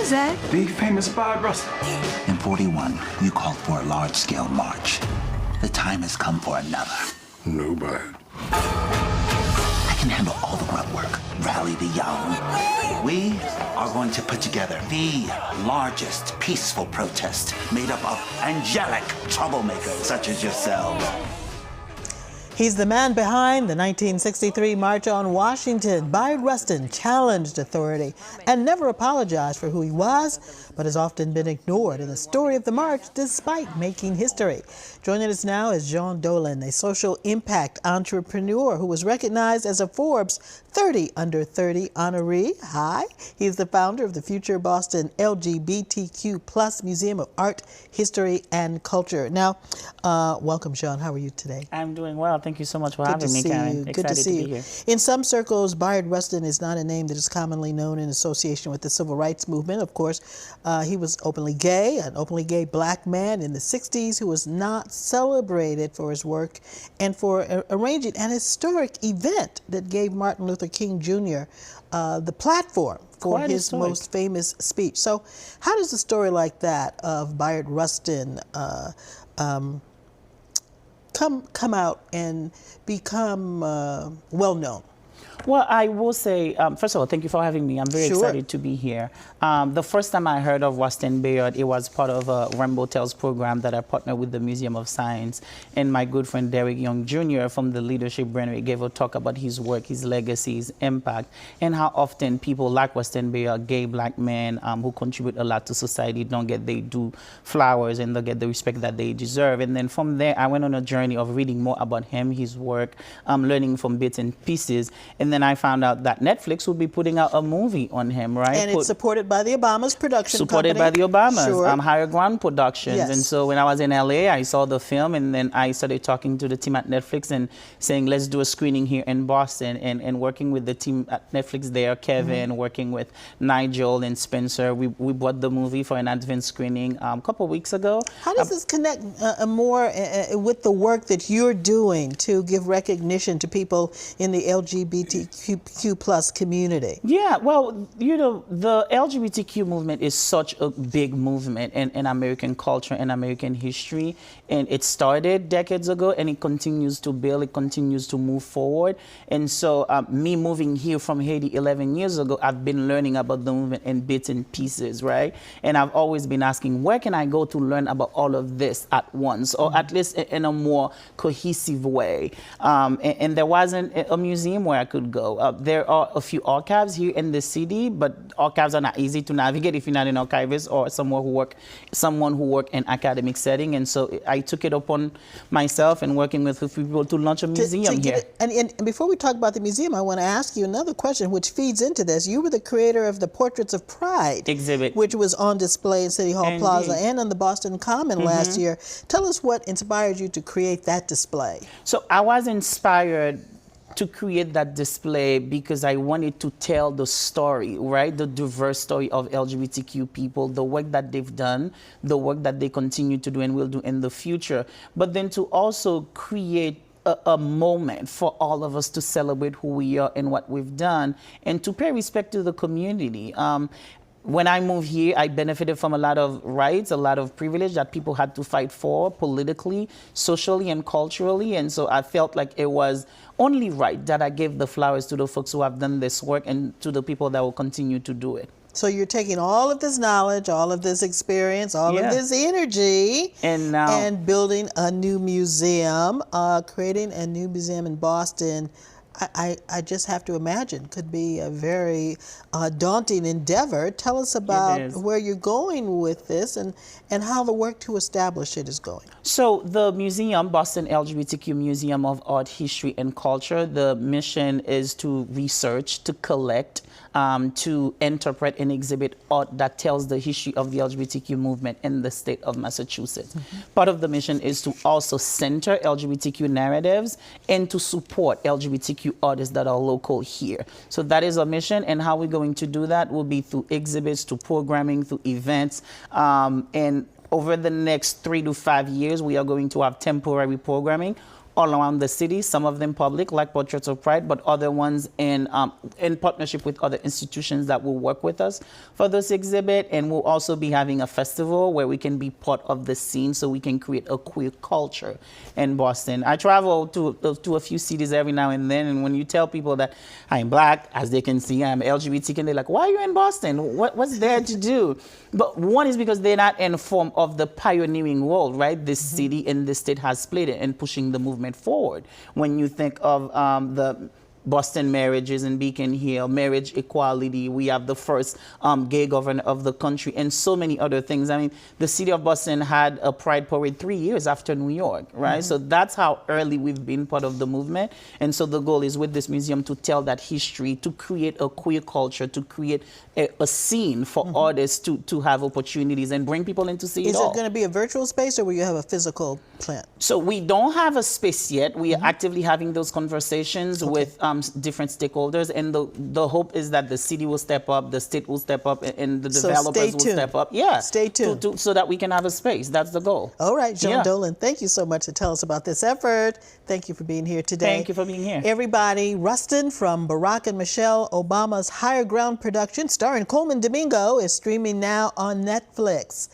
is that? The famous Bayard Rustin. In 41, you called for a large-scale march. The time has come for another. No, Bayard. I can handle all the grunt work. Rally the young. We are going to put together the largest peaceful protest made up of angelic troublemakers such as yourselves. He's the man behind the 1963 March on Washington. Bayard Rustin challenged authority and never apologized for who he was, but has often been ignored in the story of the march despite making history. Joining us now is Jean Dolan, a social impact entrepreneur who was recognized as a Forbes 30 Under 30 honoree. Hi. He's the founder of the Future Boston LGBTQ+ Museum of Art, History, and Culture. Now, welcome, Jean. How are you today? I'm doing well. Thank you so much for having me, Karen. Good to see you. Here. In some circles, Bayard Rustin is not a name that is commonly known in association with the civil rights movement. Of course, he was openly gay, an openly gay black man in the 60s who was not celebrated for his work and for arranging an historic event that gave Martin Luther King Jr. The platform for his most famous speech. So how does a story like that of Bayard Rustin come out and become well known? Well, I will say, first of all, thank you for having me. I'm very excited to be here. The first time I heard of Rustin Bayard, it was part of a Rainbow Tales program that I partnered with the Museum of Science. And my good friend Derek Young Jr. from the Leadership Brand gave a talk about his work, his legacy, his impact, and how often people like Rustin Bayard, gay black men who contribute a lot to society, don't get their due flowers and don't get the respect that they deserve. And then from there, I went on a journey of reading more about him, his work, learning from bits and pieces. And then I found out that Netflix would be putting out a movie on him, right? And it's supported by the Obamas production company. Supported by the Obamas, Higher Ground Productions. Yes. And so when I was in LA, I saw the film, and then I started talking to the team at Netflix and saying, let's do a screening here in Boston, and working with the team at Netflix there, Kevin, working with Nigel and Spencer. We bought the movie for an advance screening a couple of weeks ago. How does this connect more with the work that you're doing to give recognition to people in the LGBTQ+ community? Yeah, well, you know, the LGBTQ movement is such a big movement in American culture and American history. And it started decades ago, and it continues to build, it continues to move forward. And so me moving here from Haiti 11 years ago, I've been learning about the movement in bits and pieces, right? And I've always been asking, where can I go to learn about all of this at once, or at least in a more cohesive way? And there wasn't a museum where I could go. There are a few archives here in the city, but archives are not easy to navigate if you're not an archivist or someone who work in academic setting. And so I took it upon myself and working with a few people to launch a museum here. And before we talk about the museum, I want to ask you another question which feeds into this. You were the creator of the Portraits of Pride exhibit, which was on display in City Hall Plaza and on the Boston Common last year. Tell us what inspired you to create that display. So I was inspired to create that display because I wanted to tell the story, right? The diverse story of LGBTQ people, the work that they've done, the work that they continue to do and will do in the future, but then to also create a moment for all of us to celebrate who we are and what we've done, and to pay respect to the community. When I moved here, I benefited from a lot of rights, a lot of privilege that people had to fight for politically, socially, and culturally. And so I felt like it was only right that I gave the flowers to the folks who have done this work and to the people that will continue to do it. So you're taking all of this knowledge, all of this experience, all of this energy, and building a new museum, creating a new museum in Boston. I just have to imagine could be a very daunting endeavor. Tell us about where you're going with this and how the work to establish it is going. So the museum, Boston LGBTQ Museum of Art, History, and Culture, the mission is to research, to collect, to interpret and exhibit art that tells the history of the LGBTQ movement in the state of Massachusetts. Part of the mission is to also center LGBTQ narratives and to support LGBTQ artists that are local here. So that is our mission, and how we're going to do that will be through exhibits, through programming, through events, and over the next 3 to 5 years, we are going to have temporary programming all around the city, some of them public, like Portraits of Pride, but other ones in partnership with other institutions that will work with us for this exhibit. And we'll also be having a festival where we can be part of the scene so we can create a queer culture in Boston. I travel to a few cities every now and then, and when you tell people that I'm Black, as they can see, I'm LGBTQ, and they're like, why are you in Boston? What's there to do? But one is because they're not informed of the pioneering role, right? This city and this state has played in pushing the movement forward. When you think of the Boston marriages in Beacon Hill, marriage equality, we have the first gay governor of the country, and so many other things. I mean, the city of Boston had a Pride Parade 3 years after New York, right? So that's how early we've been part of the movement. And so the goal is with this museum to tell that history, to create a queer culture, to create a scene for artists to have opportunities and bring people in to see it all. Is it going to be a virtual space, or will you have a physical plant? So we don't have a space yet. We are actively having those conversations with different stakeholders, and the hope is that the city will step up, the state will step up, and the developers will step up. Yeah, stay tuned. So that we can have a space. That's the goal. All right, Joan Dolan, thank you so much to tell us about this effort. Thank you for being here today. Thank you for being here. Everybody, Rustin from Barack and Michelle Obama's Higher Ground production, starring Coleman Domingo, is streaming now on Netflix.